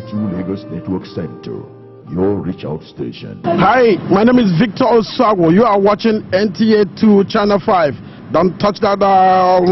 NTA2 Lagos Network Center, your reach out station. Hi, my name is Victor Osago. You are watching NTA2 Channel 5. Don't touch that dial.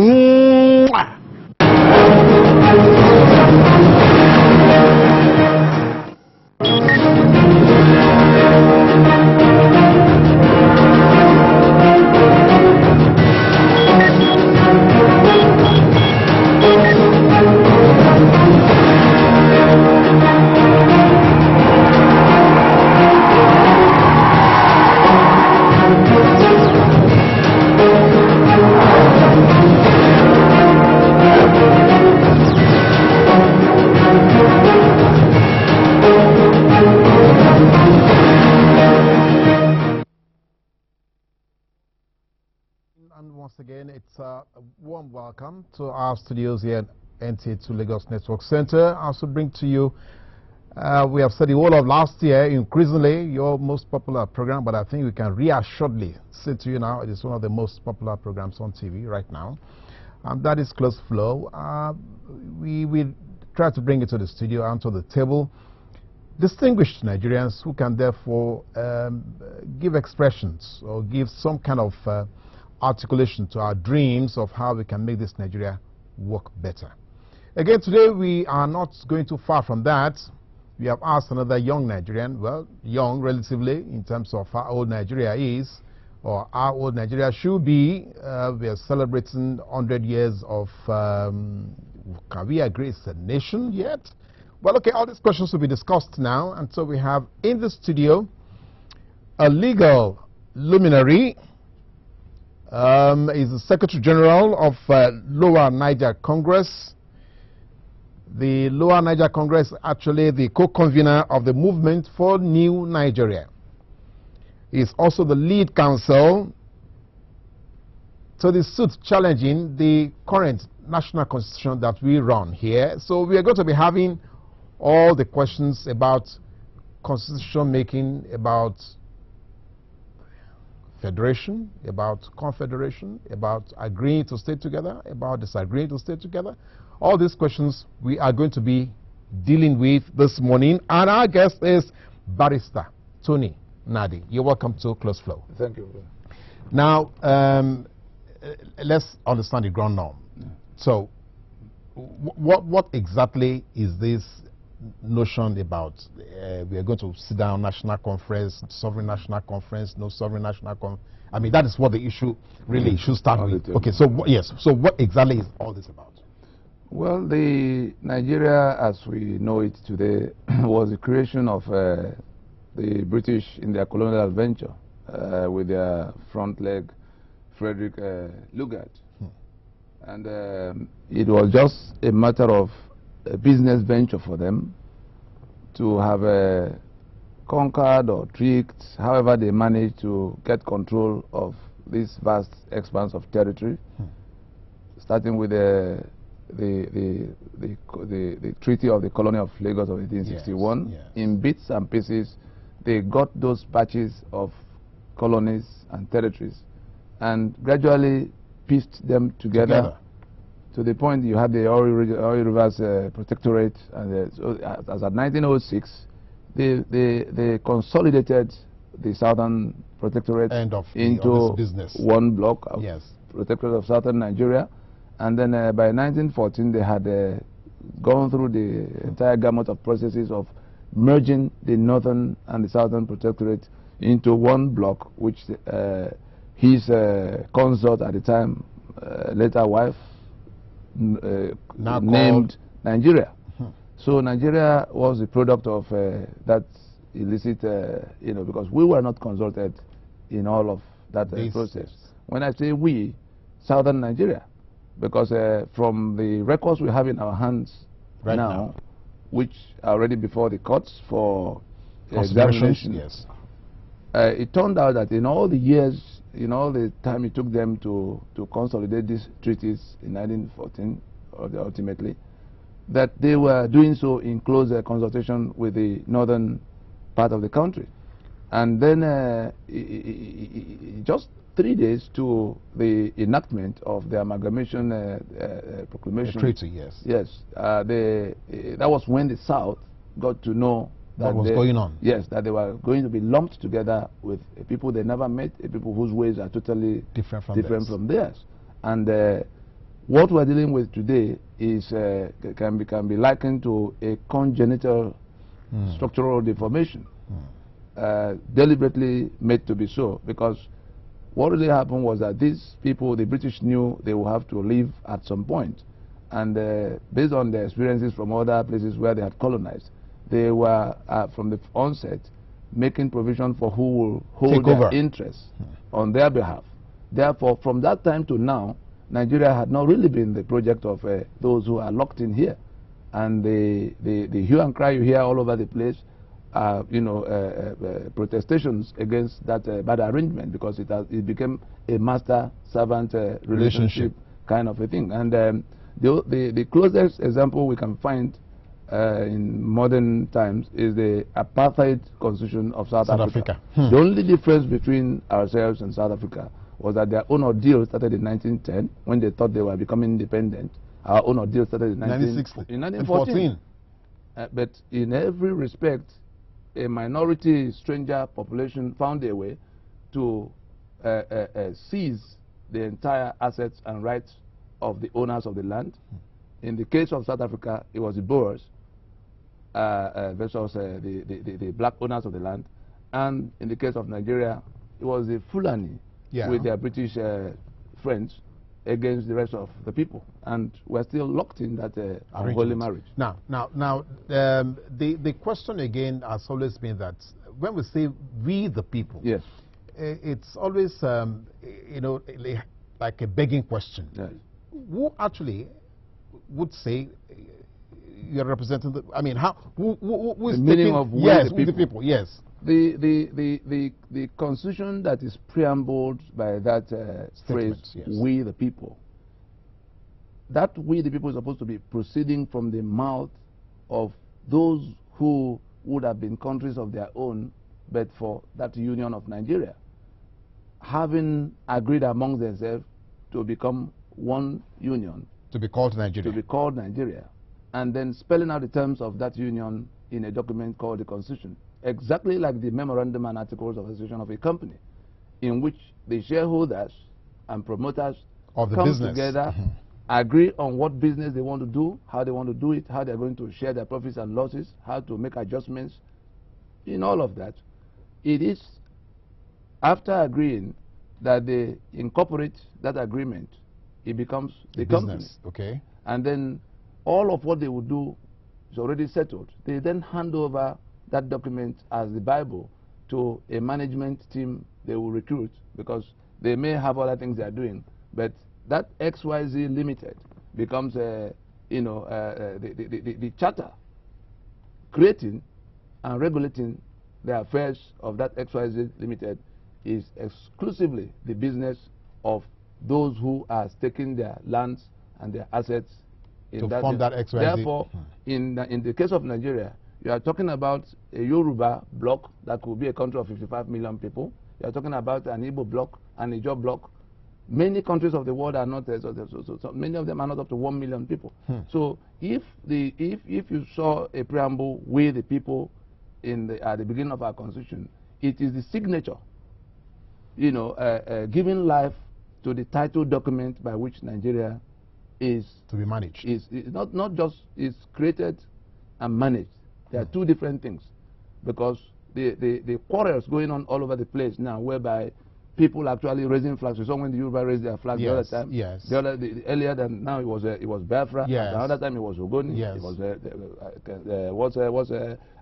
And once again, it's a warm welcome to our studios here at NTA2 Lagos Network Center. I also bring to you, we have said the whole of last year, increasingly, your most popular program, but I think we can reassuredly say to you now, it is one of the most popular programs on TV right now. And that is Close Flow. We try to bring it to the studio and to the table. Distinguished Nigerians who can therefore give expressions or give some kind of articulation to our dreams of how we can make this Nigeria work better. Again, today we are not going too far from that. We have asked another young Nigerian, well, young relatively in terms of how old Nigeria is or how old Nigeria should be. We are celebrating 100 years of, can we agree it's a nation yet? Well, okay, all these questions will be discussed now, and so we have in the studio a legal luminary. Is the Secretary General of Lower Niger Congress. The Lower Niger Congress actually the co-convener of the Movement for New Nigeria. He is also the lead counsel to the suit challenging the current national constitution that we run here. So we are going to be having all the questions about constitution making, about federation, about confederation, about agreeing to stay together, about disagreeing to stay together. All these questions we are going to be dealing with this morning. And our guest is Barrister Tony Nadi. You're welcome to Close Flow. Thank you. Now, let's understand the ground norm. So, what exactly is this notion about we are going to sit down, national conference, sovereign national conference, no sovereign national conference? I mean, that is what the issue really should start with. Okay, so yes, so what exactly is all this about? Well, the Nigeria as we know it today was the creation of the British in their colonial adventure with their front leg, Frederick Lugard. And it was just a matter of a business venture for them to have conquered or tricked, however they managed to get control of this vast expanse of territory, starting with the Treaty of the Colony of Lagos of 1861. Yes, yes. In bits and pieces, they got those patches of colonies and territories and gradually pieced them together. To the point you had the Oil Rivers Protectorate, and so as at 1906, they consolidated the Southern Protectorate into one block of Protectorate of Southern Nigeria, and then by 1914 they had gone through the entire gamut of processes of merging the Northern and the Southern Protectorate into one block, which his consort at the time, later wife, named Nigeria. So Nigeria was the product of that illicit, because we were not consulted in all of that process. When I say we, Southern Nigeria, because from the records we have in our hands right now, which are ready before the courts for examination, it turned out that in all the years, in all the time it took them to consolidate these treaties in 1914, ultimately, that they were doing so in close consultation with the northern part of the country. And then just 3 days to the enactment of the amalgamation proclamation. The treaty, yes. Yes. That was when the South got to know that what was going on. Yes, that they were going to be lumped together with people they never met, people whose ways are totally different from theirs. And what we're dealing with today is can be likened to a congenital structural deformation, deliberately made to be so, because what really happened was that these people, the British, knew they would have to leave at some point. And based on their experiences from other places where they had colonized, they were, from the onset, making provision for who will hold their interests on their behalf. Therefore, from that time to now, Nigeria had not really been the project of those who are locked in here. And the hue and cry you hear all over the place are, protestations against that bad arrangement, because it became a master-servant relationship kind of a thing. And the closest example we can find in modern times is the apartheid constitution of South Africa. The only difference between ourselves and South Africa was that their own ordeal started in 1910, when they thought they were becoming independent. Our own ordeal started in 1914. But in every respect, a minority stranger population found a way to seize the entire assets and rights of the owners of the land. In the case of South Africa, it was the Boers versus the black owners of the land. And in the case of Nigeria, it was the Fulani with their British friends against the rest of the people. And we're still locked in that unholy marriage. Now, the question again has always been that when we say we the people, yes, it's always, like a begging question. Yes. Who actually would say you're representing the, I mean, how, who is the meaning of we the people? Yes. The constitution that is preambled by that phrase, yes, we the people, that we the people is supposed to be proceeding from the mouth of those who would have been countries of their own, but for that union of Nigeria, having agreed among themselves to become one union, to be called Nigeria. To be called Nigeria, and then spelling out the terms of that union in a document called the Constitution, exactly like the memorandum and articles of association of a company, in which the shareholders and promoters of the come business together, agree on what business they want to do, how they want to do it, how they're going to share their profits and losses, how to make adjustments. In all of that, it is after agreeing that they incorporate that agreement, it becomes the company. Okay. And then all of what they would do is already settled. They then hand over that document as the Bible to a management team they will recruit, because they may have other things they are doing, but that XYZ Limited becomes the charter creating and regulating the affairs of that XYZ Limited is exclusively the business of those who are staking their lands and their assets in to form that XYZ. Therefore, in the case of Nigeria, you are talking about a Yoruba bloc that could be a country of 55 million people. You are talking about an Igbo bloc, an Ijaw bloc. Many countries of the world are not, so many of them are not up to 1 million people. So if you saw a preamble with the people at the beginning of our constitution, it is the signature, giving life to the title document by which Nigeria is to be managed. Is not just is created and managed. There are two different things, because the quarrels going on all over the place now, whereby people actually raising flags. We saw when the Yoruba raised their flag the other time. Yes. Earlier than now, it was Biafra. Yes. The other time it was Ogoni. Yes. It was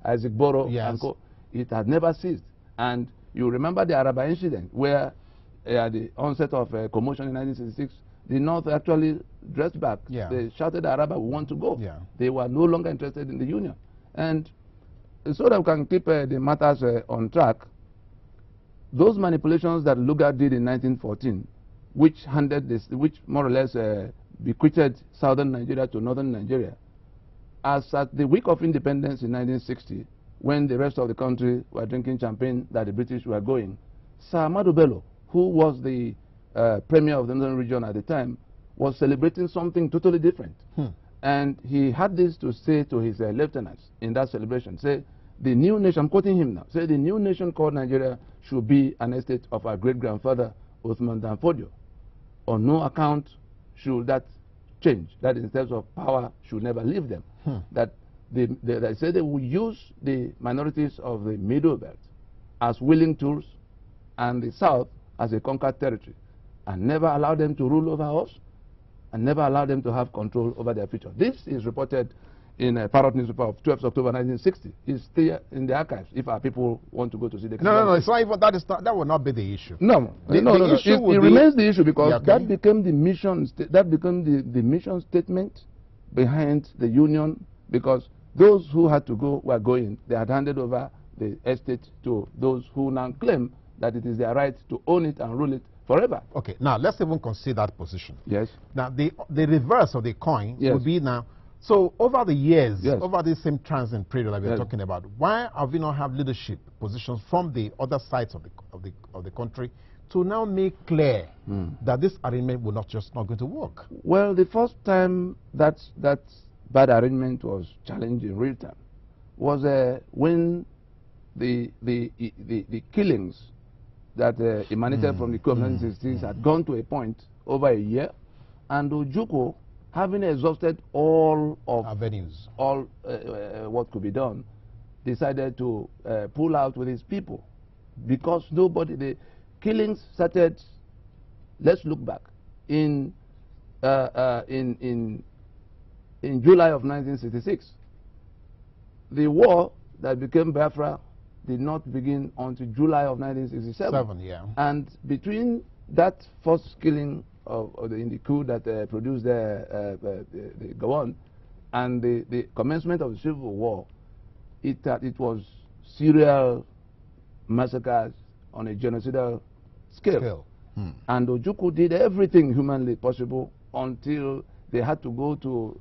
Isaac Boro. Yes. And co. It had never ceased. And you remember the Araba incident, where at the onset of commotion in 1966, the North actually dressed back. Yeah. They shouted, Araba, we want to go. Yeah. They were no longer interested in the union. And so that we can keep the matters on track, those manipulations that Lugard did in 1914, which more or less bequeathed southern Nigeria to northern Nigeria, as at the week of independence in 1960, when the rest of the country were drinking champagne that the British were going, Sir Ahmadu Bello, who was the premier of the northern region at the time, was celebrating something totally different. And he had this to say to his lieutenants in that celebration. Say, the new nation, I'm quoting him now, say the new nation called Nigeria should be an estate of our great-grandfather, Uthman Dan Fodio. On no account should that change. That in terms of power should never leave them. That they say they will use the minorities of the Middle Belt as willing tools and the South as a conquered territory, and never allow them to rule over us, and never allow them to have control over their future. This is reported in a Parrot newspaper of 12th October 1960. It's still in the archives if our people want to go to see the... No, it's not even, that will not be the issue. No. It remains the issue because that became the mission, the mission statement behind the union, because those who had to go were going. They had handed over the estate to those who now claim that it is their right to own it and rule it forever. Okay, now let's even consider that position. Yes. Now the reverse of the coin yes. would be now, so over the years, yes. over this same transit period that we're yes. talking about, why have we not have leadership positions from the other sides of the country to now make clear that this arrangement will not going to work? Well, the first time that bad arrangement was challenged in real time was when the killings that emanated from the coup of 1966 had gone to a point over a year, and Ojukwu, having exhausted all of avenues, all what could be done, decided to pull out with his people, because the killings started. Let's look back in July of 1966. The war that became Biafra did not begin until July of 1967. Yeah. And between that first killing in the coup that produced the Gowon and the commencement of the Civil War, it was serial massacres on a genocidal scale. And Ojukwu did everything humanly possible until they had to go to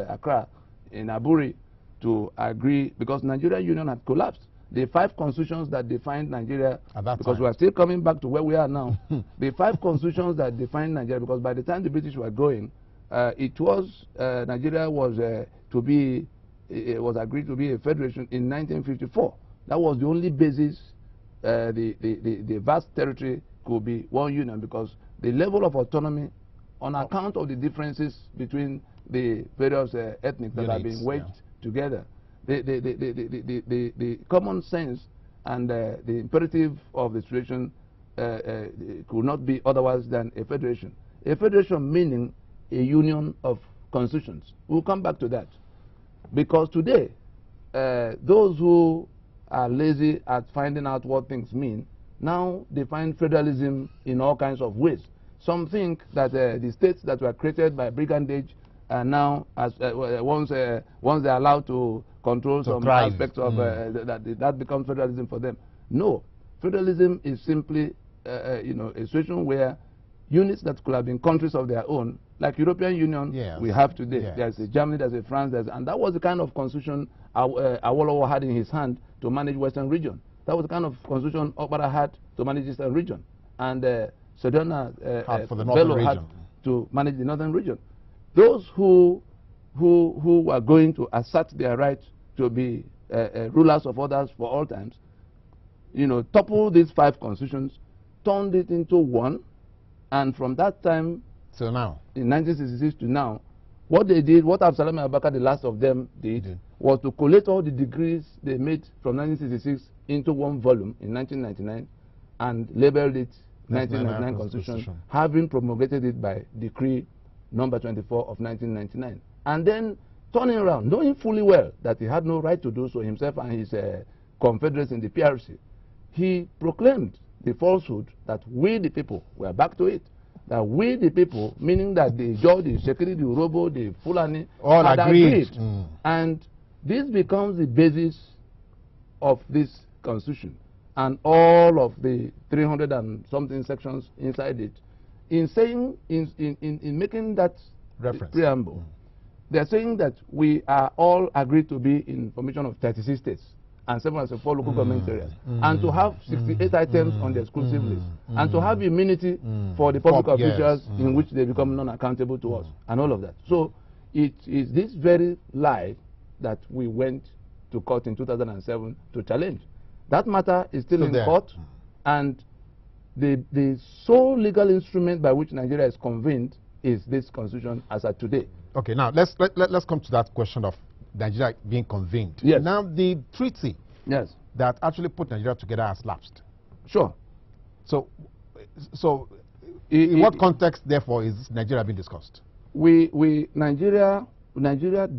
Accra in Aburi to agree, because Nigeria Union had collapsed. The 5 constitutions that defined Nigeria, because we are still coming back to where we are now, the 5 constitutions that defined Nigeria, because by the time the British were going, Nigeria was was agreed to be a federation in 1954. That was the only basis the vast territory could be one union, because the level of autonomy, on account of the differences between the various ethnic that are being wedged together, the common sense and the imperative of the situation could not be otherwise than a federation. A federation meaning a union of constitutions. We'll come back to that. Because today, those who are lazy at finding out what things mean now define federalism in all kinds of ways. Some think that the states that were created by brigandage are now, as once they're allowed to control some aspects of that becomes federalism for them. No, federalism is simply a situation where units that could have been countries of their own, like European Union, we have today. Yes. There's a Germany, there's a France, and that was the kind of constitution Awolowo had in his hand to manage Western region. That was the kind of constitution Okpara had to manage Eastern region, and Sedona Bello had to manage the Northern region. Those who were going to assert their right to be rulers of others for all times, toppled these 5 constitutions, turned it into one, and from that time, so now, in 1966 to now, what they did, what Absalom Abubakar, the last of them, did was to collate all the degrees they made from 1966 into one volume in 1999 and labeled it 1999 Constitution, having promulgated it by decree number 24 of 1999. And then turning around, knowing fully well that he had no right to do so himself and his confederates in the PRC, he proclaimed the falsehood that we the people were back to it. That we the people, meaning that the Jaw, the Shekiri, the Urobo, the Fulani, all had agreed. And this becomes the basis of this constitution and all of the 300 and something sections inside it. In saying, in making that reference preamble, they're saying that we are all agreed to be in formation of 36 states and 704 local government areas, and to have 68 items on the exclusive list, and to have immunity for the public officials in which they become non-accountable to us, and all of that. So it is this very lie that we went to court in 2007 to challenge. That matter is still in court, and the sole legal instrument by which Nigeria is convened is this constitution as of today. Okay, now let's come to that question of Nigeria being convened. Yes. Now the treaty that actually put Nigeria together has lapsed. Sure. So in what context, therefore, is Nigeria being discussed? Nigeria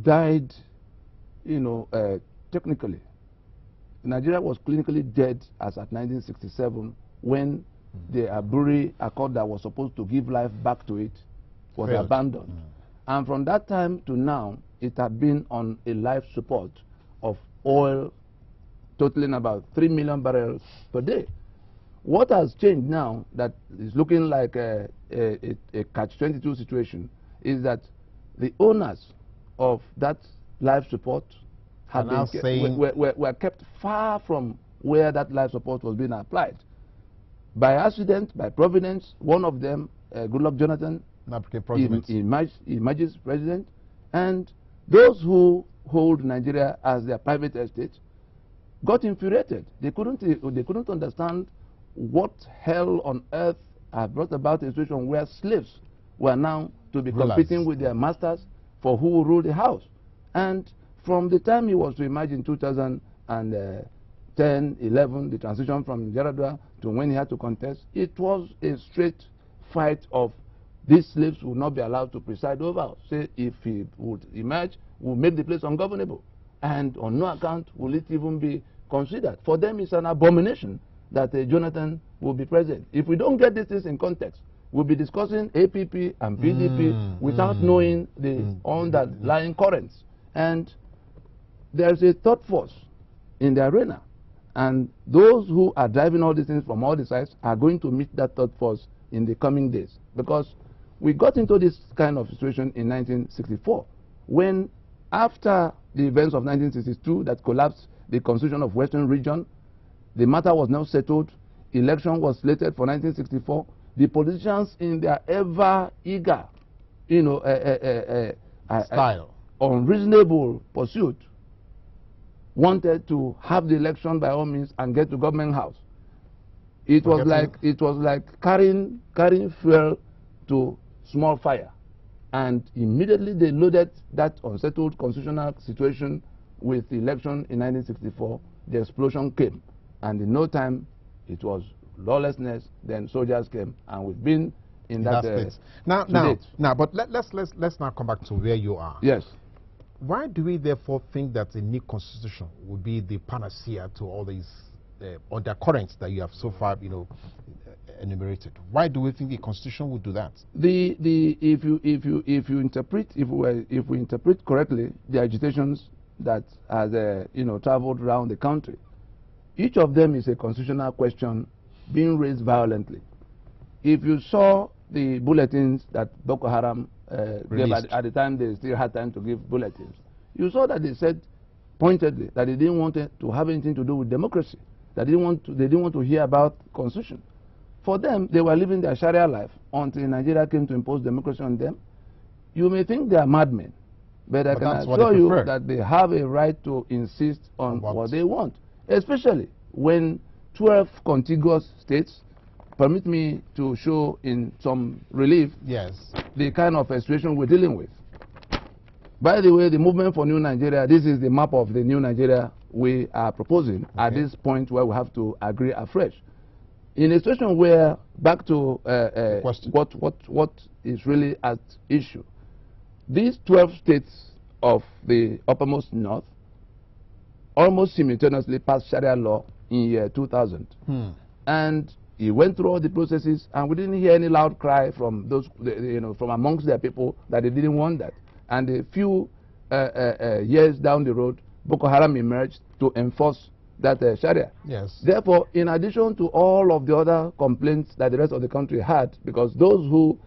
died, technically. Nigeria was clinically dead as at 1967 when the Aburi Accord that was supposed to give life back to it was abandoned. And from that time to now, it had been on a life support of oil totaling about 3 million barrels per day. What has changed now that is looking like a catch-22 situation is that the owners of that life support have were kept far from where that life support was being applied. By accident, by providence, one of them, Goodluck Jonathan, emerges president, and those who hold Nigeria as their private estate got infuriated. They couldn't understand what hell on earth had brought about a situation where slaves were now to be competing with their masters for who will rule the house. And from the time he was to emerge in 2010, 11, the transition from Yaradua to when he had to contest, it was a straight fight of these slaves will not be allowed to preside over us. Say if he would emerge, will make the place ungovernable. And on no account will it even be considered. For them, it's an abomination that Jonathan will be president. If we don't get these things in context, we'll be discussing APP and PDP without knowing the underlying currents. And there's a third force in the arena. And those who are driving all these things from all the sides are going to meet that third force in the coming days. Because we got into this kind of situation in 1964, when after the events of 1962 that collapsed the constitution of Western region, the matter was now settled, election was slated for 1964, the politicians in their ever eager, unreasonable pursuit wanted to have the election by all means and get to government house. It was like carrying fuel to small fire, and immediately they loaded that unsettled constitutional situation with the election in 1964. The explosion came, and in no time it was lawlessness. Then soldiers came, and we've been in that state. Now, but let's now come back to where you are. Yes. Why do we therefore think that a new constitution would be the panacea to all these undercurrents that you have so far, enumerated? Why do we think the constitution would do that? If we interpret correctly the agitations that has traveled around the country, each of them is a constitutional question being raised violently. If you saw the bulletins that Boko Haram gave at the time they still had time to give bulletins, you saw that they said pointedly that they didn't want to have anything to do with democracy, that they didn't want to hear about constitution. For them, they were living their Sharia life until Nigeria came to impose democracy on them. You may think they are madmen, but I can assure you that they have a right to insist on what they want, especially when 12 contiguous states, permit me to show in some relief the kind of situation we're dealing with. By the way, the movement for New Nigeria, this is the map of the New Nigeria we are proposing at this point where we have to agree afresh. In a situation where, back to what is really at issue, these 12 states of the uppermost north almost simultaneously passed Sharia law in year 2000. And he went through all the processes, and we didn't hear any loud cry from those, from amongst their people that they didn't want that. And a few years down the road, Boko Haram emerged to enforce that Sharia. Therefore, in addition to all of the other complaints that the rest of the country had, because those who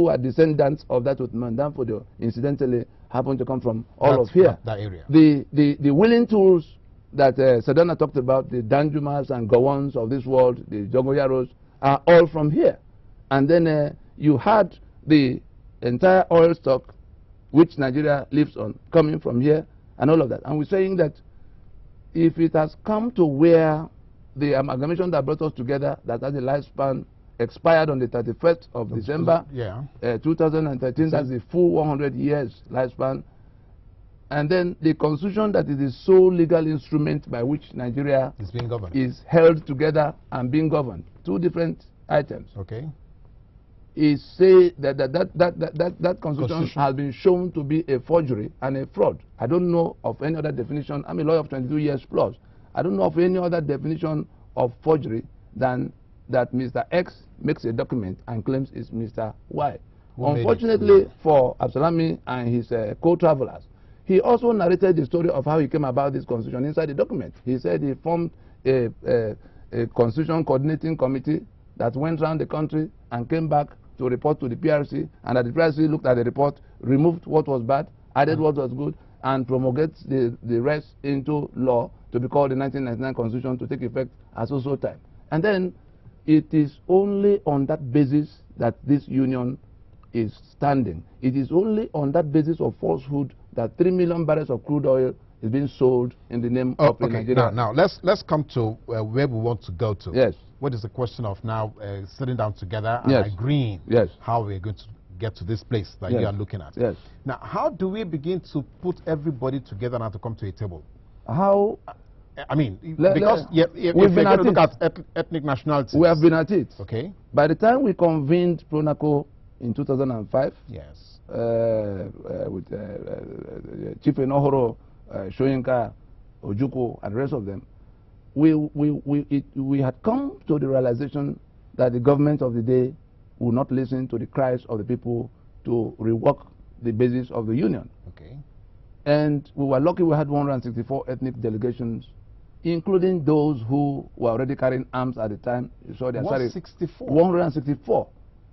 are descendants of that Uthman Danfodio incidentally happen to come from all of here. That area. The willing tools that Sadana talked about, the Danjumas and Gowons of this world, the Jogoyaros, are all from here. And then you had the entire oil stock which Nigeria lives on coming from here and all of that. And we're saying that if it has come to where the amalgamation that brought us together, that has a lifespan expired on the 31st of December 2013, that's the full 100 years lifespan. And then the constitution that is the sole legal instrument by which Nigeria is being governed, is held together and being governed. Two different items. Okay. Is say that constitution has been shown to be a forgery and a fraud. I don't know of any other definition. I'm a lawyer of 22 years plus. I don't know of any other definition of forgery than that Mr. X makes a document and claims it's Mr. Y. Unfortunately for Absalami and his co-travelers, he also narrated the story of how he came about this constitution inside the document. He said he formed a constitution coordinating committee that went around the country and came back to report to the PRC, and that the PRC looked at the report, removed what was bad, added what was good, and promulgates the rest into law to be called the 1999 Constitution to take effect at so time. And then it is only on that basis that this union is standing. It is only on that basis of falsehood that 3 million barrels of crude oil is being sold in the name of Nigeria. Now let's come to where we want to go to. Yes. What is the question of now sitting down together and agreeing how we're going to get to this place that you are looking at? Yes. Now, how do we begin to put everybody together now to come to a table? How? I mean, because if we're going to look at ethnic nationalities. We have been at it. Okay. By the time we convened PRONACO in 2005, yes, with Chief Enohoro, Shoyinka, Ojukwu, and the rest of them, we had come to the realization that the government of the day would not listen to the cries of the people to rework the basis of the union. Okay. And we were lucky we had 164 ethnic delegations, including those who were already carrying arms at the time. You saw their 164. 164.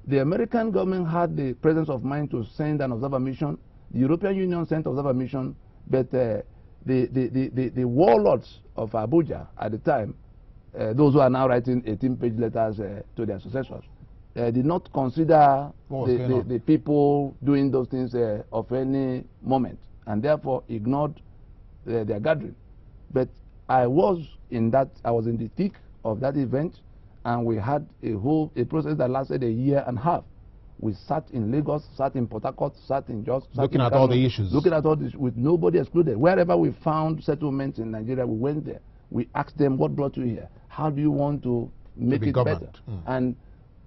The American government had the presence of mind to send an observer mission. The European Union sent an observer mission, but the warlords of Abuja at the time, those who are now writing 18-page letters to their successors, did not consider the people doing those things of any moment, and therefore ignored their gathering. But I was in the thick of that event, and we had a process that lasted a year and a half. We sat in Lagos, sat in Port Harcourt, sat in Jos, looking at all the issues. Looking at all this with nobody excluded. Wherever we found settlements in Nigeria, we went there. We asked them, what brought you here? How do you want to make it better? And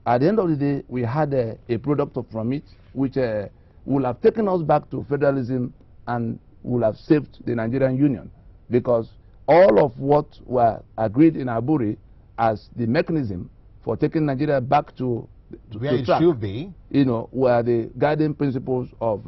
at the end of the day, we had a product from it, which would have taken us back to federalism and would have saved the Nigerian Union. Because all of what were agreed in Aburi as the mechanism for taking Nigeria back to where it track, should be, you know, were the guiding principles of,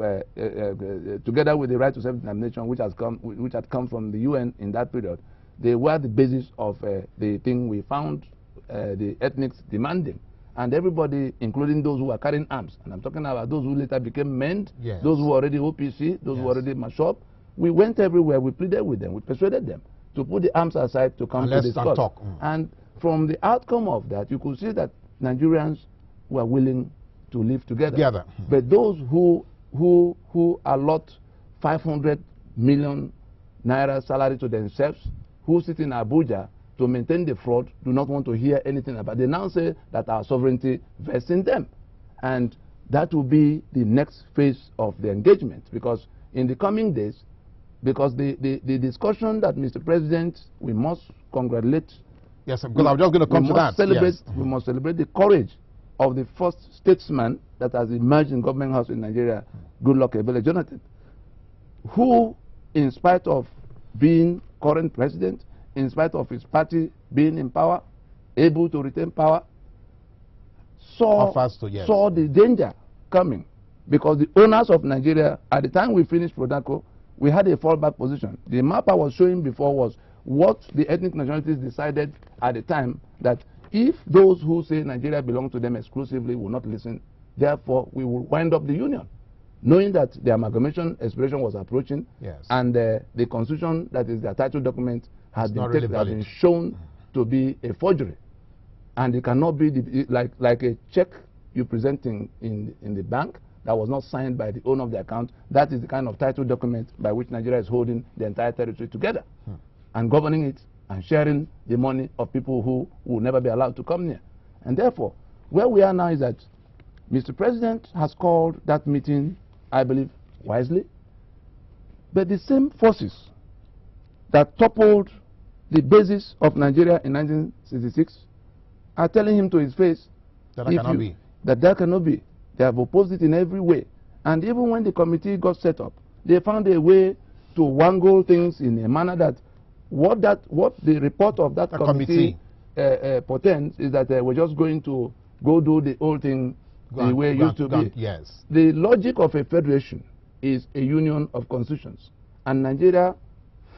together with the right to self-determination, which had come from the UN in that period. They were the basis of the thing we found the ethnics demanding. And everybody, including those who were carrying arms, and I'm talking about those who later became MEND, those who were already OPC, those who were already MASHOP, we went everywhere, we pleaded with them, we persuaded them to put the arms aside to come to discuss. And from the outcome of that, you could see that Nigerians were willing to live together. But those who allot 500 million naira salary to themselves, who sit in Abuja to maintain the fraud, do not want to hear anything about it. They now say that our sovereignty vests in them. And that will be the next phase of the engagement, because in the coming days, because the discussion that Mr. President, we must congratulate. Yes, because I'm just going to come to that. We must celebrate the courage of the first statesman that has emerged in government house in Nigeria, Goodluck Ebele Jonathan, who, in spite of being current president, in spite of his party being in power, able to retain power, saw the danger coming. Because the owners of Nigeria, at the time we finished PRONACO, we had a fallback position. The map I was showing before was what the ethnic nationalities decided at the time, that if those who say Nigeria belongs to them exclusively will not listen, therefore we will wind up the union. Knowing that the amalgamation expiration was approaching, and the constitution that is the title document has been shown to be a forgery, and it cannot be like a check you present in the bank that was not signed by the owner of the account, that is the kind of title document by which Nigeria is holding the entire territory together and governing it and sharing the money of people who will never be allowed to come near. And therefore, where we are now is that Mr. President has called that meeting, I believe, wisely, but the same forces that toppled the basis of Nigeria in 1966 are telling him to his face that cannot be. That cannot be. They have opposed it in every way. And even when the committee got set up, they found a way to wangle things in a manner that what the report of that committee portends is that we're just going to go do the old thing the way it used to be. Yes. The logic of a federation is a union of constitutions. And Nigeria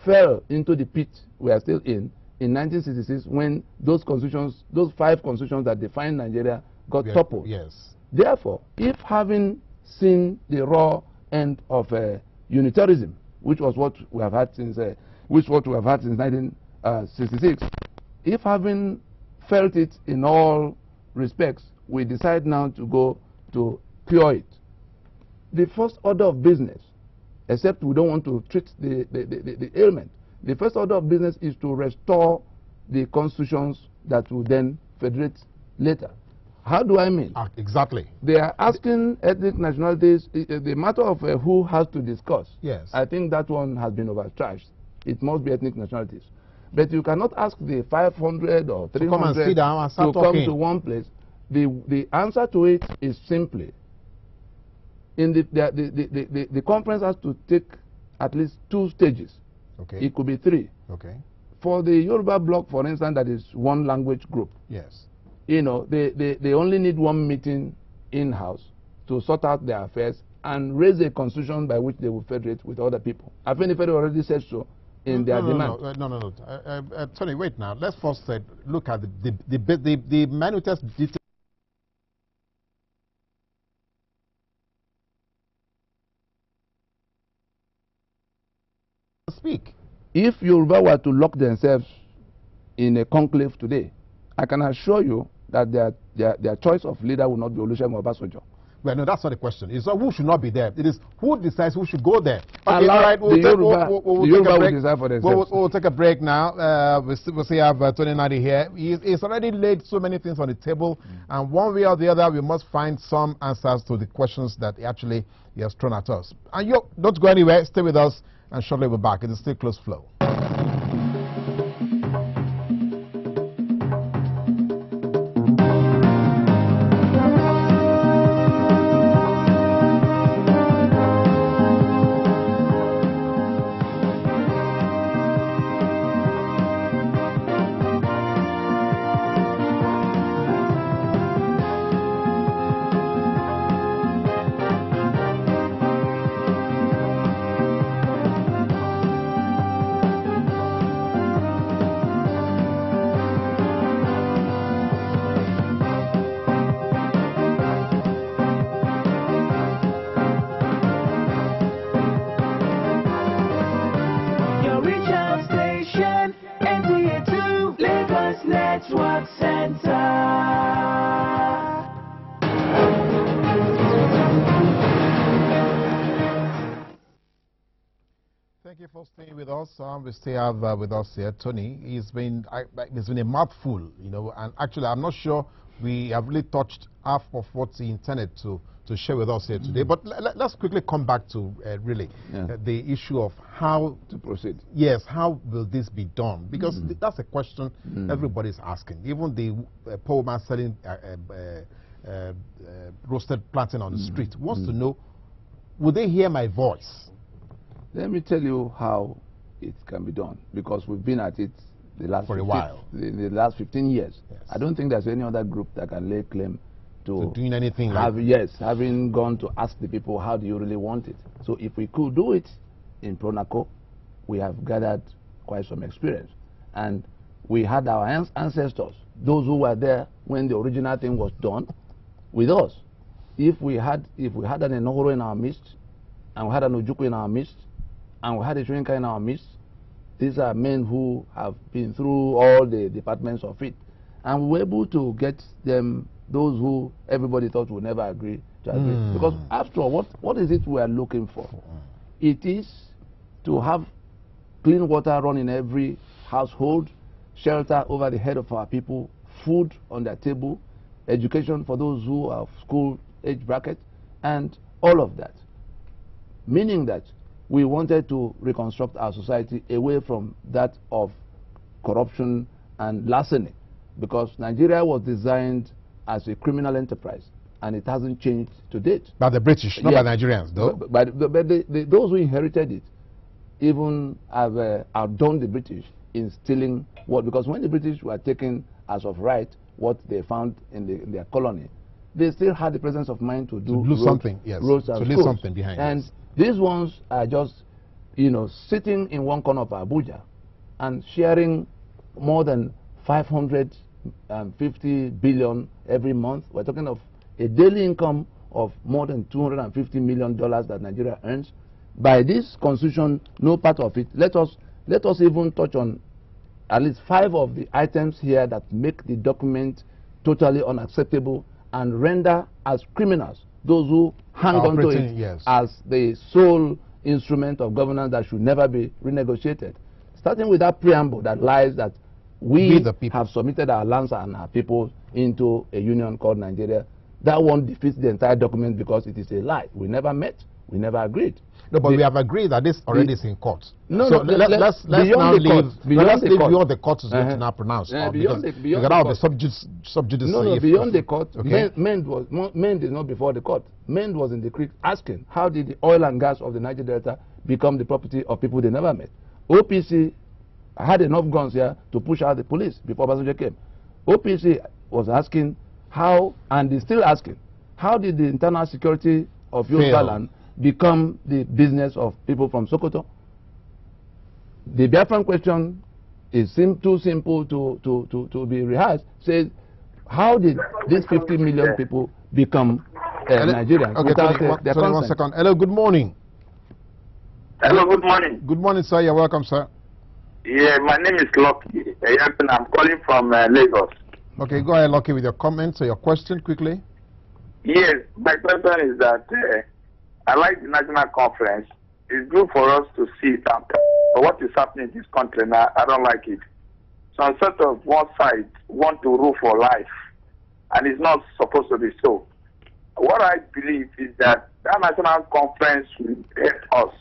fell into the pit we are still in 1966 when those constitutions, those 5 constitutions that defined Nigeria got toppled. Yes. Therefore, if having seen the raw end of unitarism, which was what we have had since 1966, if having felt it in all respects, we decide now to go to cure it, the first order of business, except we don't want to treat the ailment, the first order of business is to restore the constitutions that will then federate later. How do I mean? Exactly. They are asking ethnic nationalities, the matter of who has to discuss. Yes. I think that one has been overcharged. It must be ethnic nationalities. But you cannot ask the 500 or 300 to come and sit down and start come to one place. The answer to it is simply, in the conference has to take at least 2 stages. Okay. It could be 3. Okay. For the Yoruba bloc, for instance, that is one language group. Yes. You know, they only need 1 meeting in-house to sort out their affairs and raise a constitution by which they will federate with other people. Afenifere already said so in their demand. No. Tony, wait now. Let's first look at the minutest detail. Speak. If Yoruba were to lock themselves in a conclave today, I can assure you that their choice of leader will not be Olusegun Obasanjo. Well, no, that's not the question. It's not who should not be there. It is who decides who should go there. Okay, all right, the Yoruba will decide for themselves. We'll take a break now. We still have Tony Nadi here. He's already laid so many things on the table, and one way or the other, we must find some answers to the questions that he has thrown at us. And you don't go anywhere. Stay with us, and shortly we'll be back. It is still Close Flow. Thank you for staying with us. We still have with us here Tony. It's been a mouthful, you know, and actually I'm not sure we have really touched half of what he intended to share with us here today. But let's quickly come back to the issue of how to proceed. Yes, how will this be done? Because that's a question everybody's asking. Even the poor man selling roasted plantain on the street wants to know, will they hear my voice? Let me tell you how it can be done, because we've been at it the last for a while. The last 15 years. Yes. I don't think there's any other group that can lay claim to doing anything having gone to ask the people, how do you really want it? So if we could do it in Pronaco, we have gathered quite some experience, and we had our ancestors, those who were there when the original thing was done, with us. If we had an Enohoro in our midst, and we had an Ojukwu in our midst, and we had a Shoyinka in our midst, these are men who have been through all the departments of it, and we were able to get them, those who everybody thought would never agree, to agree. Because after all, what is it we are looking for? It is to have clean water run in every household, shelter over the head of our people, food on their table, education for those who are of school age bracket, and all of that. Meaning that we wanted to reconstruct our society away from that of corruption and larceny, because Nigeria was designed as a criminal enterprise, and it hasn't changed to date. By the British, not by Nigerians, though. But those who inherited it even have outdone the British in stealing what, because when the British were taken as of right what they found in their colony, they still had the presence of mind to do something, yes, to leave something behind. And yes. These ones are just, you know, sitting in one corner of Abuja and sharing more than 550 billion every month. We're talking of a daily income of more than $250 million that Nigeria earns. By this constitution, no part of it. Let us even touch on at least 5 of the items here that make the document totally unacceptable and render as criminals those who hang on to it as the sole instrument of governance that should never be renegotiated. Starting with that preamble that lies that we have submitted our lands and our people into a union called Nigeria. That one defeats the entire document because it is a lie. We never met. We never agreed. No, but we have agreed that this already is in court. No, so no, let's now leave beyond the court is going to now pronounce. Beyond the sub judice. No, beyond the court. Okay. Mend is not before the court. Mend was in the creek asking, how did the oil and gas of the Niger Delta become the property of people they never met? OPC had enough guns here to push out the police before Obasanjo came. OPC was asking how, and is still asking, how did the internal security of Yoruba land become the business of people from Sokoto? The Biafran question is too simple to be rehearsed. Says, how did these 50 million people become Nigerians without their consent? 1 second. Hello, good morning. Hello, good morning. Good morning, sir. You're welcome, sir. Yeah, my name is Lucky. I'm calling from Lagos. Okay, go ahead, Lucky, with your comments or your question quickly. Yes, my question is that I like the national conference. It's good for us to see something. But what is happening in this country now, I don't like it. Some sort of one side want to rule for life, and it's not supposed to be so. What I believe is that national conference will help us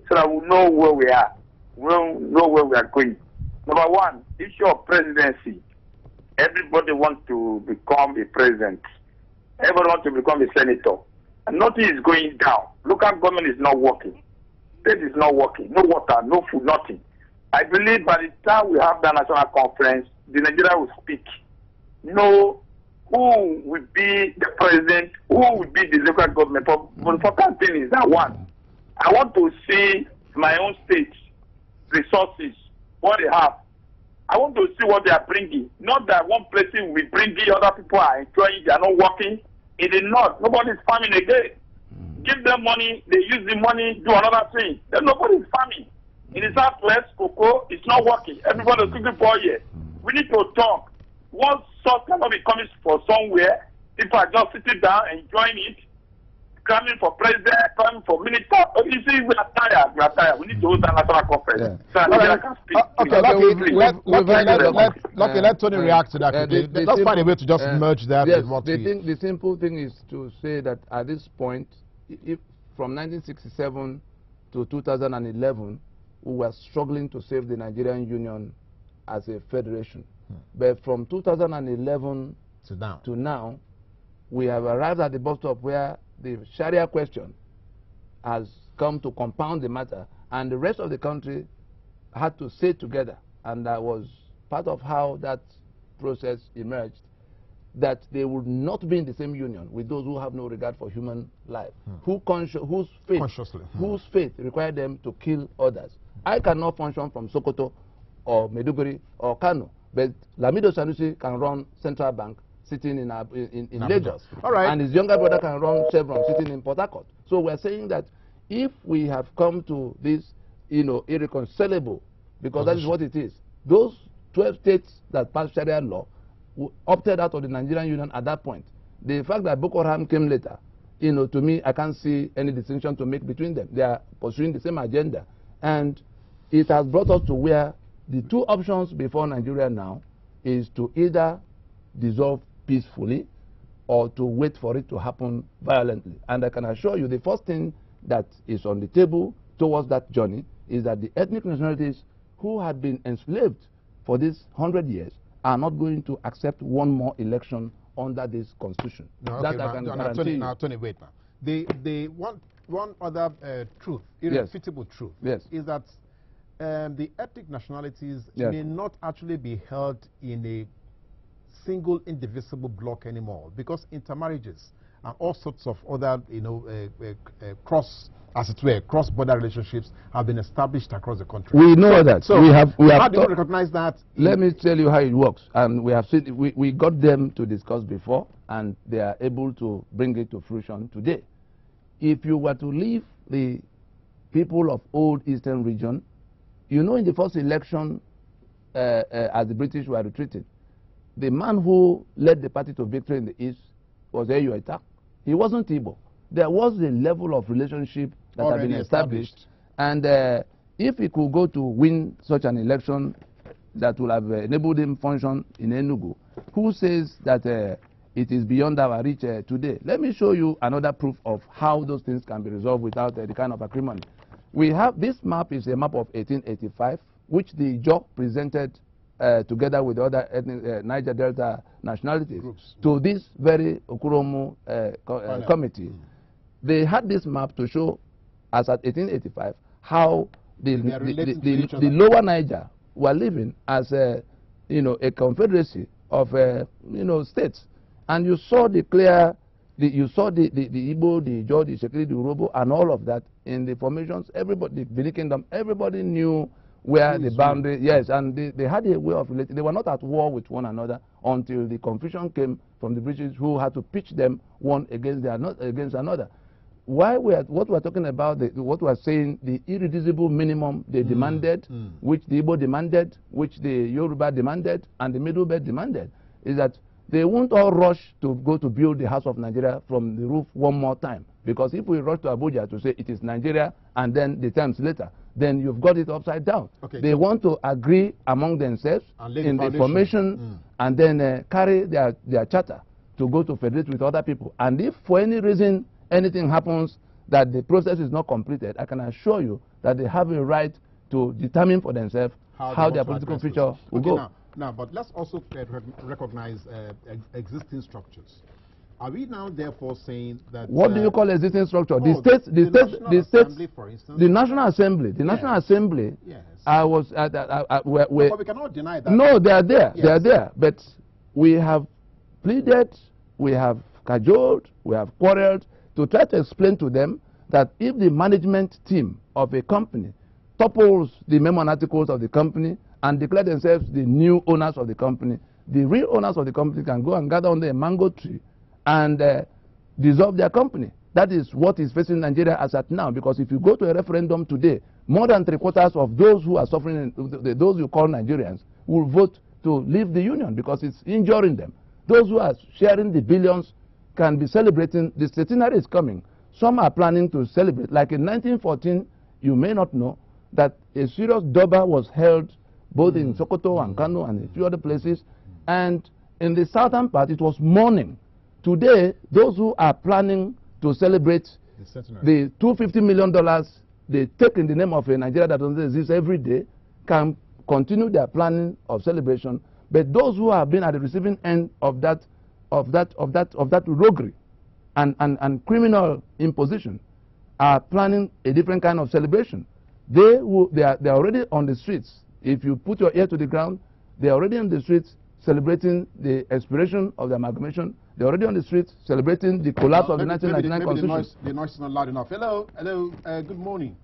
so that we know where we are. We know where we are going. Number one, issue of presidency. Everybody wants to become a president. Everyone wants to become a senator. And nothing is going down. Local government is not working. State is not working. No water, no food, nothing. I believe by the time we have the national conference, the Nigeria will speak. Know who will be the president, who will be the local government. But the important thing is that one, I want to see my own state resources, what they have. I want to see what they are bringing. Not that one person will bring it, other people are enjoying, they are not working. In the north, nobody is farming again. Give them money, they use the money, do another thing. Then nobody is farming. In the southwest, cocoa is not working. Everybody is cooking for a year. We need to talk. Once source cannot be coming from somewhere, people are just sitting down, enjoying it, cramming for president, cramming for minister. But you see, we are tired. We are tired. We need to hold a national conference. So I can speak. Okay, let Tony react to that. Let's find a way to just merge that. Yes, the simple thing is to say that at this point, if from 1967 to 2011, we were struggling to save the Nigerian Union as a federation. But from 2011 to now, we have arrived at the bus stop where the Sharia question has come to compound the matter, and the rest of the country had to stay together, and that was part of how that process emerged, that they would not be in the same union with those who have no regard for human life, whose faith required them to kill others. I cannot function from Sokoto or Maiduguri or Kano, but Lamido Sanusi can run Central Bank sitting in Lagos. All right. And his younger brother can run Chevron sitting in Port Harcourt. So we're saying that if we have come to this, irreconcilable, because that is what it is. Those 12 states that passed Sharia law opted out of the Nigerian Union at that point. The fact that Boko Haram came later you know, to me, I can't see any distinction to make between them. They are pursuing the same agenda. And it has brought us to where the two options before Nigeria now is to either dissolve peacefully or to wait for it to happen violently. And I can assure you the first thing that is on the table towards that journey is that the ethnic nationalities who had been enslaved for these 100 years are not going to accept one more election under this constitution. No, that okay, I can guarantee. Tony, wait now. They want one other truth, irrefutable truth, is that the ethnic nationalities may not actually be held in a single indivisible block anymore, because intermarriages and all sorts of other, you know, cross-border relationships have been established across the country. We know that. So we have how do you recognize that? Let me tell you how it works. And we have seen, we got them to discuss before, and they are able to bring it to fruition today. If you were to leave the people of old Eastern region, you know, in the first election, as the British were retreating, the man who led the party to victory in the East was Ayo Ita. He wasn't Igbo. There was a level of relationship that had been established. And if he could go to win such an election that will have enabled him function in Enugu, who says that it is beyond our reach today? Let me show you another proof of how those things can be resolved without the kind of agreement. We have, this map is a map of 1885, which the JO presented together with the other ethnic, Niger Delta nationalities to this very Okuromu committee. They had this map to show, as at 1885, how the lower Niger were living as a, you know, a confederacy of you know, states. And you saw the clear, you saw the Igbo, the Ijaw, the Shekiri, the Urobo, and all of that in the formations. Everybody, the Benin Kingdom, everybody knew where the boundary, and they had a way of relating. They were not at war with one another until the confusion came from the British, who had to pitch them one against another. What we're talking about, what we're saying, the irreducible minimum they demanded, which the Igbo demanded, which the Yoruba demanded, and the Middle Belt demanded, is that they won't all rush to go to build the House of Nigeria from the roof one more time. Because if we rush to Abuja to say it is Nigeria and then the terms later, then you've got it upside down. Okay, they want to agree among themselves in the formation and then carry their charter to go to federate with other people. And if for any reason anything happens that the process is not completed, I can assure you that they have a right to determine for themselves how their political future will go. Now, but let's also recognize existing structures. Are we now therefore saying that... What do you call existing structure? The National Assembly. The National Assembly. Yes. But we cannot deny that. No, they are there. Yes. They are there. But we have pleaded, we have cajoled, we have quarreled to try to explain to them that if the management team of a company topples the memorandum articles of the company and declare themselves the new owners of the company, the real owners of the company can go and gather under a mango tree and dissolve their company. That is what is facing Nigeria as at now, because if you go to a referendum today, more than 3/4 of those who are suffering, those you call Nigerians, will vote to leave the union because it's injuring them. Those who are sharing the billions can be celebrating. The centenary is coming. Some are planning to celebrate. Like in 1914, you may not know that a serious Durbar was held both in Sokoto and Kano and a few other places. And in the southern part, it was mourning. Today, those who are planning to celebrate the $250 million they take in the name of a Nigeria that doesn't exist every day can continue their planning of celebration. But those who have been at the receiving end of that roguery and criminal imposition are planning a different kind of celebration. They are already on the streets. If you put your ear to the ground, they are already on the streets celebrating the expiration of the amalgamation. They're already on the streets celebrating the collapse of the 1999 Constitution. The noise is not loud enough. Hello, good morning.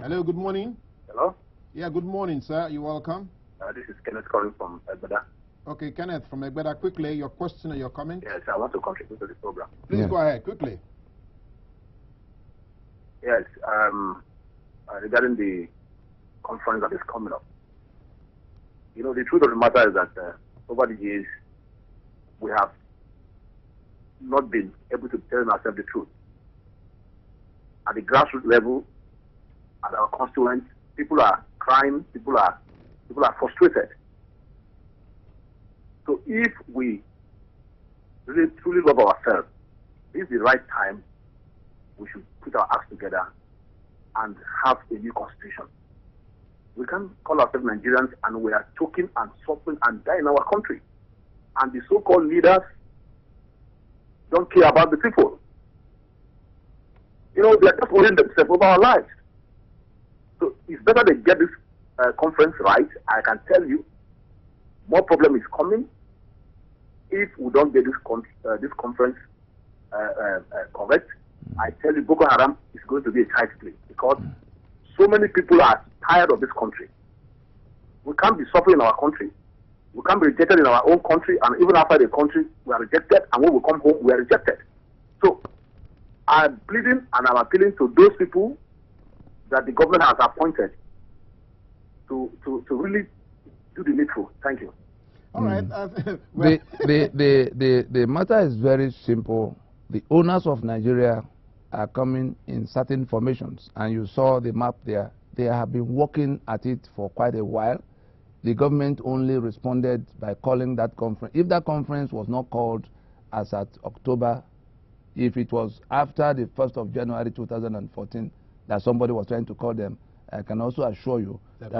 Hello, good morning. Hello? Yeah, good morning, sir. You're welcome. This is Kenneth calling from Egbeda. Okay, Kenneth from Egbeda. Quickly, your question or your comment? Yes, I want to contribute to the program. Please go ahead, quickly. Yes, regarding the conference that is coming up. You know, the truth of the matter is that over the years, we have not been able to tell ourselves the truth. At the grassroots level, at our constituents, people are crying, people are frustrated. So if we really truly love ourselves, this is the right time we should put our acts together and have a new constitution. We can't call ourselves Nigerians and we are choking and suffering and dying in our country. And the so-called leaders don't care about the people. You know, they are just worrying themselves over our lives. So it's better they get this conference right. I can tell you, more problem is coming if we don't get this conference correct. I tell you, Boko Haram is going to be a child's play because so many people are tired of this country. We can't be suffering in our country. We can't be rejected in our own country, and even outside the country, we are rejected, and when we come home, we are rejected. So I'm pleading and I'm appealing to those people that the government has appointed to really do the needful. Thank you. All right. The matter is very simple. The owners of Nigeria are coming in certain formations, and you saw the map there. They have been working at it for quite a while. The government only responded by calling that conference. If that conference was not called as at October, if it was after the 1st of January 2014 that somebody was trying to call them, I can also assure you that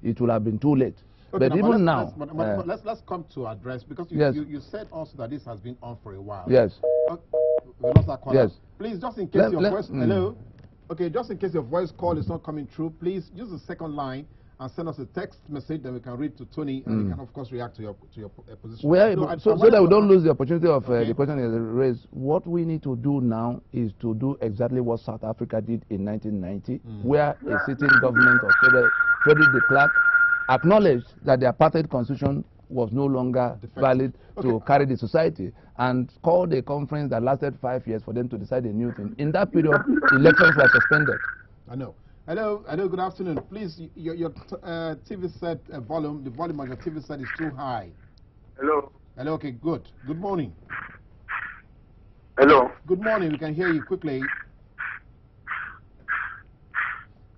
it will have been too late. Okay, but even now... Let's come to address, because yes. you said also that this has been on for a while. Yes. We lost that caller. Yes. Please, just in case your voice... Hello? Okay, just in case your voice call is not coming through, please use the second line and send us a text message that we can read to Tony, and he can, of course, react to your position. So that we don't lose the opportunity of the question is raised, what we need to do now is to do exactly what South Africa did in 1990, where a sitting government of Frederick de Klerk acknowledged that the apartheid constitution was no longer valid to carry the society, and called a conference that lasted 5 years for them to decide a new thing. In that period, elections were suspended. I know. Hello, good afternoon. Please, your TV set volume, the volume of your TV set is too high. Hello. Hello, okay, good. Good morning. Hello. Good morning, we can hear you quickly.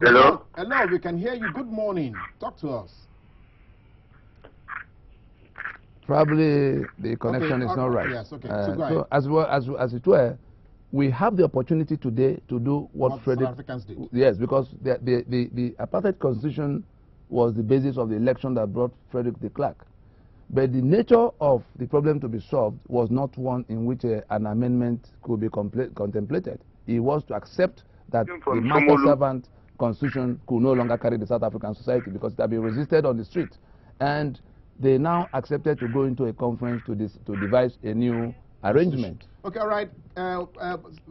Hello. Hello, we can hear you. Good morning. Talk to us. Probably the connection is not right. Yes, okay. So as it were, we have the opportunity today to do what Frederick... South Africans did. Yes, because the apartheid constitution was the basis of the election that brought Frederick de Klerk. But the nature of the problem to be solved was not one in which an amendment could be contemplated. It was to accept that the master servant constitution could no longer carry the South African society because it had been resisted on the street. And they now accepted to go into a conference to devise a new arrangement. Okay, all right.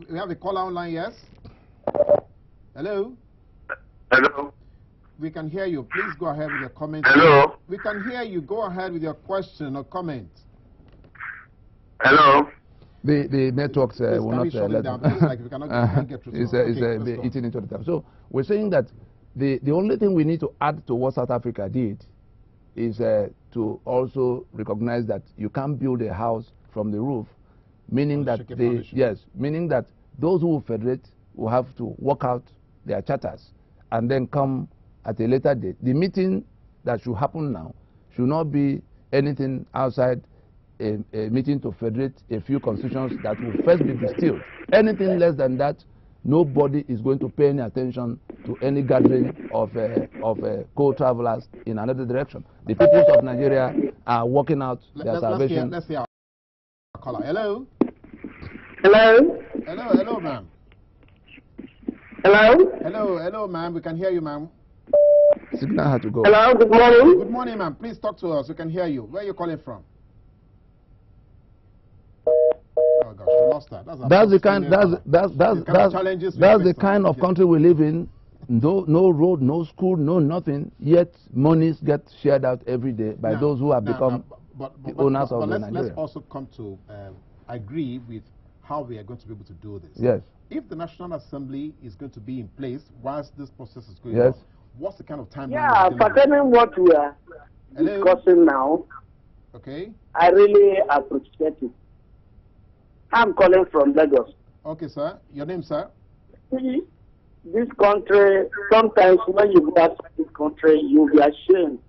We have a caller online, yes? Hello? Hello? We can hear you. Please go ahead with your comment. Hello? We can hear you. Go ahead with your question or comment. Hello? The networks will not let them. Like we cannot get through. It's eating into the time. So we're saying that the only thing we need to add to what South Africa did is to also recognize that you can't build a house from the roof, meaning that meaning that those who will federate will have to work out their charters and then come at a later date. The meeting that should happen now should not be anything outside a meeting to federate a few constitutions that will first be distilled. Anything less than that, nobody is going to pay any attention to any gathering of co-travelers in another direction. The peoples of Nigeria are working out their salvation. Let's hear our caller. Hello? Hello? Hello, ma'am. Hello? Hello, ma'am. We can hear you, ma'am. Signal had to go. Hello, good morning. Good morning, ma'am. Please talk to us. We can hear you. Where are you calling from? Oh gosh, we lost that. That's the kind of country we live in. No road, no school, no nothing. Yet monies get shared out every day by those who have become the owners of Nigeria. Let's also come to agree with how we are going to be able to do this. Yes. If the National Assembly is going to be in place whilst this process is going on, what's the kind of time? Yeah, pertaining what we are discussing now, okay, I really appreciate it. I'm calling from Lagos. Okay, sir. Your name, sir? See, this country, sometimes when you go outside this country, you'll be ashamed.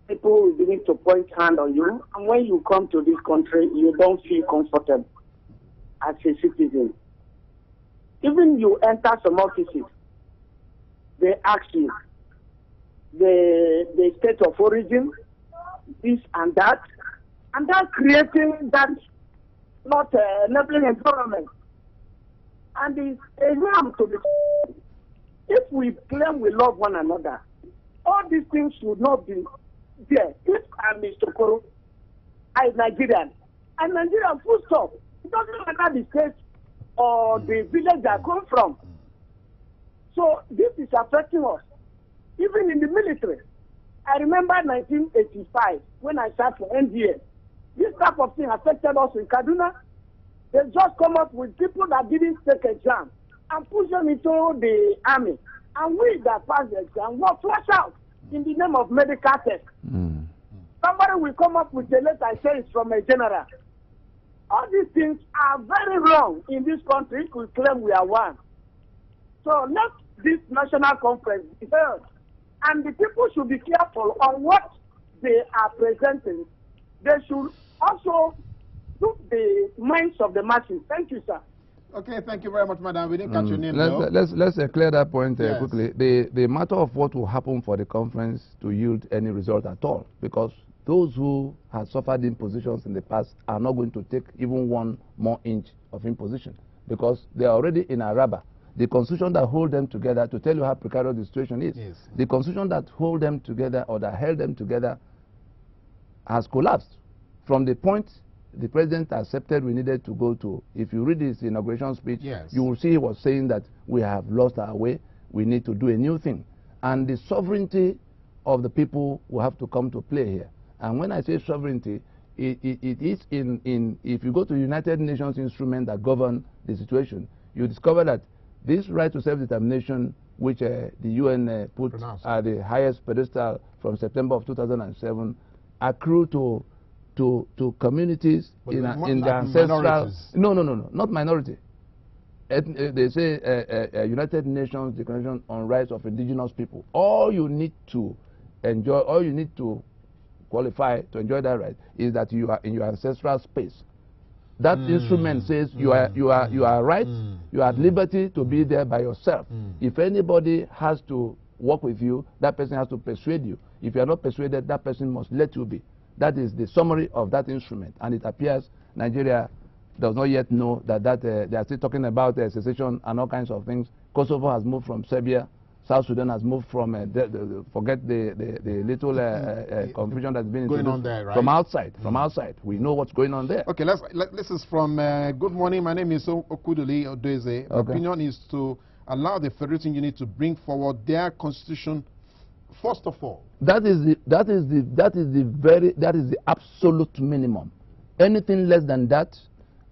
People will begin to point hand on you, and when you come to this country, you don't feel comfortable as a citizen. Even you enter some offices, they ask you the state of origin, this and that creating that not enabling environment. And it's a harm to the. If we claim we love one another, all these things should not be there. If I'm Mr. Koro, I'm Nigerian. I'm Nigerian, full stop. It doesn't matter the state or the village I come from. So this is affecting us. Even in the military. I remember 1985 when I sat for NDA. This type of thing affected us in Kaduna. They just come up with people that didn't take exam and push them into the army. And we that passed the exam were flushed out in the name of medical test. Somebody will come up with a letter, I say it's from a general. All these things are very wrong in this country if we claim we are one. So let this national conference be held. And the people should be careful on what they are presenting. They should also look the minds of the masses. Thank you, sir. Okay, thank you very much, madam. We didn't catch your name, Let's clear that point Yes. quickly. The matter of what will happen for the conference to yield any result at all, because those who have suffered impositions in the past are not going to take even one more inch of imposition, because they are already in a rubber. The constitution that hold them together, to tell you how precarious the situation is, Yes. the constitution that hold them together or that held them together has collapsed from the point the president accepted we needed to go to. If you read his inauguration speech, Yes. you will see he was saying that we have lost our way, we need to do a new thing. And the sovereignty of the people will have to come to play here. And when I say sovereignty, it is if you go to United Nations instrument that govern the situation, you discover that this right to self-determination, which the UN put Pronounced. at the highest pedestal from September of 2007, accrue to communities But in not the like ancestral. minorities. No, not minority. They say United Nations Declaration on Rights of Indigenous People. All you need to enjoy, all you need to qualify to enjoy that right is that you are in your ancestral space. That instrument says you are right, you are at liberty to be there by yourself. If anybody has to work with you, that person has to persuade you. If you are not persuaded, that person must let you be. That is the summary of that instrument, and it appears Nigeria does not yet know that they are still talking about secession and all kinds of things. Kosovo has moved from Serbia. South Sudan has moved from forget the little confusion that's been going introduced on there, right? from outside. From outside, we know what's going on there. Okay, this is from Good Morning. My name is Okuduli Odeze. My opinion is to allow the Federating Unit to bring forward their constitution first of all. That is the absolute minimum. Anything less than that,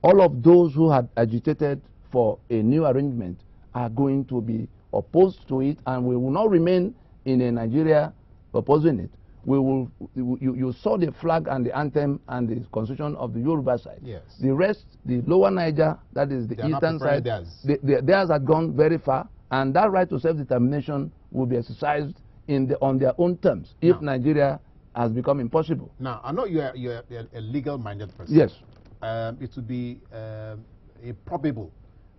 all of those who had agitated for a new arrangement are going to be opposed to it, and we will not remain in a Nigeria opposing it. We will. You saw the flag and the anthem and the constitution of the Yoruba side. Yes. The rest, the lower Niger, that is the eastern side, theirs had gone very far, and that right to self-determination will be exercised on their own terms if Nigeria has become impossible. Now, I know you're a legal-minded person. Yes. It would be improbable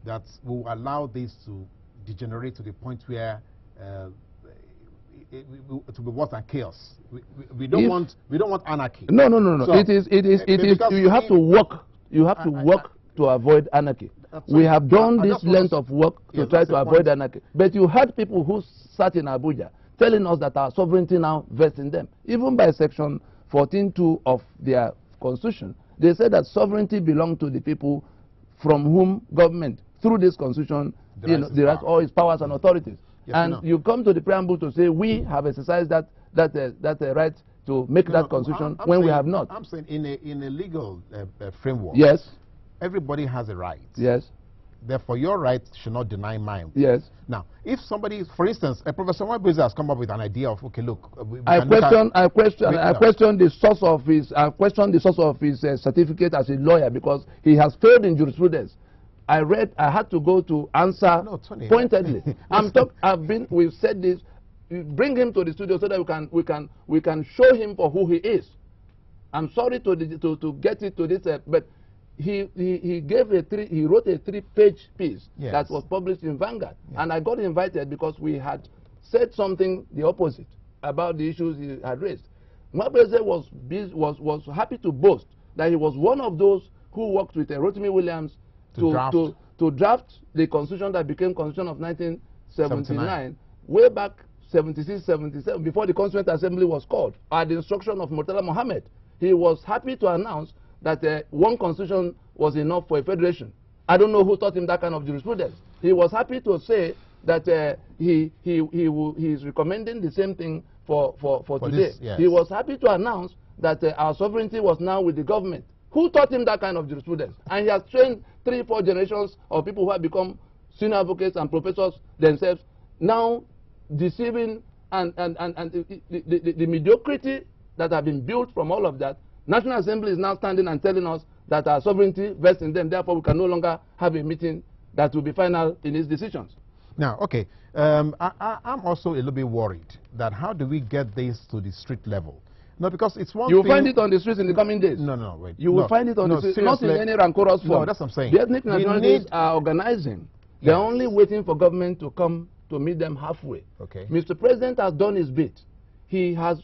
that we will allow this to degenerate to the point where it will be worse than chaos. We don't want anarchy. No. So, it is. You have to work. You have to work to avoid anarchy. We have done this length of work to try to avoid anarchy. But you had people who sat in Abuja telling us that our sovereignty now vests in them. Even by section 14(2) of their constitution, they said that sovereignty belongs to the people from whom government, through this constitution, derives all its powers and authorities. Yes, and you come to the preamble to say we have exercised that right to make that constitution when we have not. I'm saying in a legal framework. Yes. Everybody has a right. Yes. Therefore, your right should not deny mine. Yes. Now, if somebody, for instance, Professor Nwabeze has come up with an idea of, okay, look, I question the source of his certificate as a lawyer, because he has failed in jurisprudence. I had to go to answer pointedly. We've said this. You bring him to the studio so that we can show him for who he is. I'm sorry to get it to this, but he wrote a 3-page piece that was published in Vanguard, and I got invited because we had said something the opposite about the issues he had raised. Nwabeze was happy to boast that he was one of those who worked with Rotimi Williams to draft the constitution that became Constitution of 1979, way back 76, 77, before the Constituent Assembly was called, at the instruction of Murtala Mohammed. He was happy to announce that one constitution was enough for a federation. I don't know who taught him that kind of jurisprudence. He was happy to say that he is recommending the same thing for today. This, he was happy to announce that our sovereignty was now with the government. Who taught him that kind of jurisprudence? And he has trained 3-4 generations of people who have become senior advocates and professors themselves, now deceiving and the mediocrity that have been built from all of that. National Assembly is now standing and telling us that our sovereignty vests in them, therefore we can no longer have a meeting that will be final in its decisions. Now, okay, I'm also a little bit worried that how do we get this to the street level? No, because it's one thing. You will find it on the streets in the coming days. No, wait. You will find it on the streets, not in any rancorous form. No, that's what I'm saying. The ethnic nationalities are organizing. They're only waiting for government to come to meet them halfway. Okay. Mr. President has done his bit. He has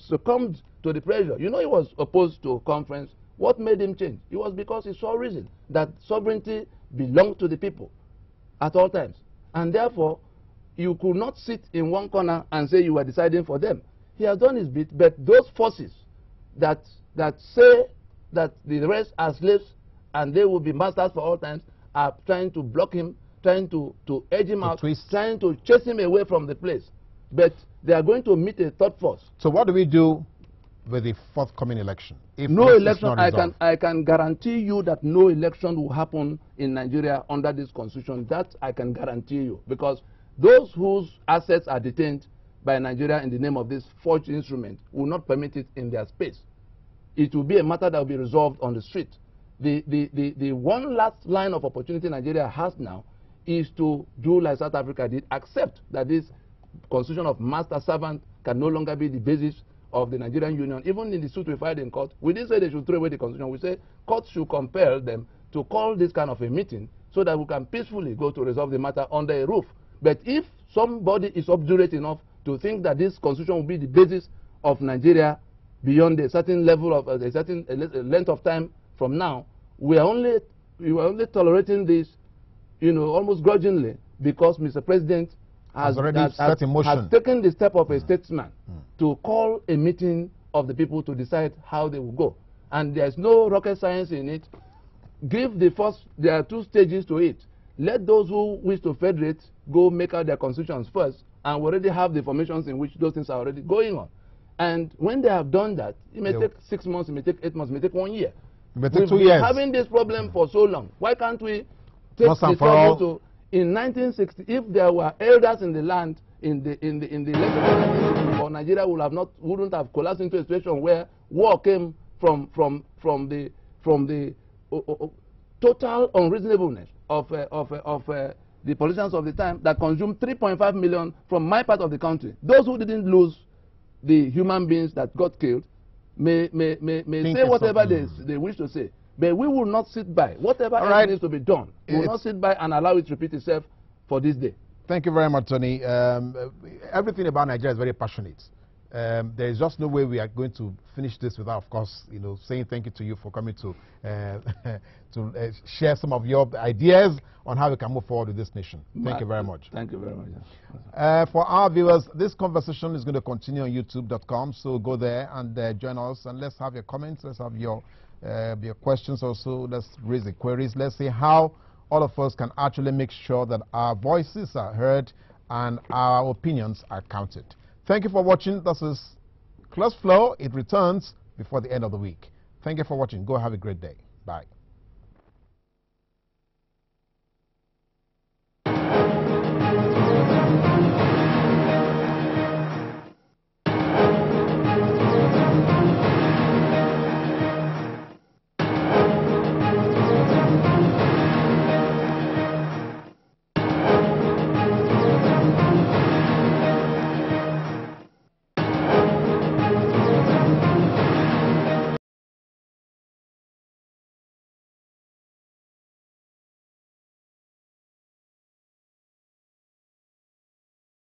succumbed to the pressure. You know, he was opposed to a conference. What made him change? It was because he saw reason that sovereignty belonged to the people at all times. And therefore, you could not sit in one corner and say you were deciding for them. He has done his bit, but those forces that say that the rest are slaves and they will be masters for all times are trying to block him, trying to edge him out, trying to chase him away from the place. But they are going to meet a third force. So what do we do with the forthcoming election? If no election, I can guarantee you that no election will happen in Nigeria under this constitution. That I can guarantee you, because those whose assets are detained by Nigeria in the name of this forged instrument will not permit it in their space. It will be a matter that will be resolved on the street. The one last line of opportunity Nigeria has now is to do like South Africa did, accept that this constitution of master-servant can no longer be the basis of the Nigerian Union. Even in the suit we filed in court, we didn't say they should throw away the constitution. We say courts should compel them to call this kind of a meeting so that we can peacefully go to resolve the matter under a roof. But if somebody is obdurate enough to think that this constitution will be the basis of Nigeria beyond a certain level of a certain length of time from now, we are only tolerating this, you know, almost grudgingly, because Mr. President has taken the step of a statesman to call a meeting of the people to decide how they will go. And there's no rocket science in it. There are 2 stages to it. Let those who wish to federate go make out their constitutions first, and we already have the formations in which those things are already going on. And when they have done that, it may take 6 months, it may take 8 months, it may take 1 year. It may take 2 years. We've been having this problem for so long. Why can't we take the trouble to, in 1960, if there were elders in the land in the legislature, Nigeria wouldn't have collapsed into a situation where war came from the total unreasonableness of the politicians of the time that consumed 3.5 million from my part of the country. Those who didn't lose the human beings that got killed may say whatever they wish to say. But we will not sit by. Whatever else needs to be done, we will not sit by and allow it to repeat itself for this day. Thank you very much, Tony. Everything about Nigeria is very passionate. There is just no way we are going to finish this without, of course, you know, saying thank you to you for coming to share some of your ideas on how we can move forward with this nation. Thank you very much. Thank you very much. For our viewers, this conversation is going to continue on YouTube.com, so go there and join us, and let's have your comments, let's have your questions also, let's raise the queries, let's see how all of us can actually make sure that our voices are heard and our opinions are counted. Thank you for watching. This is Close Flow. It returns before the end of the week. Thank you for watching. Go have a great day. Bye.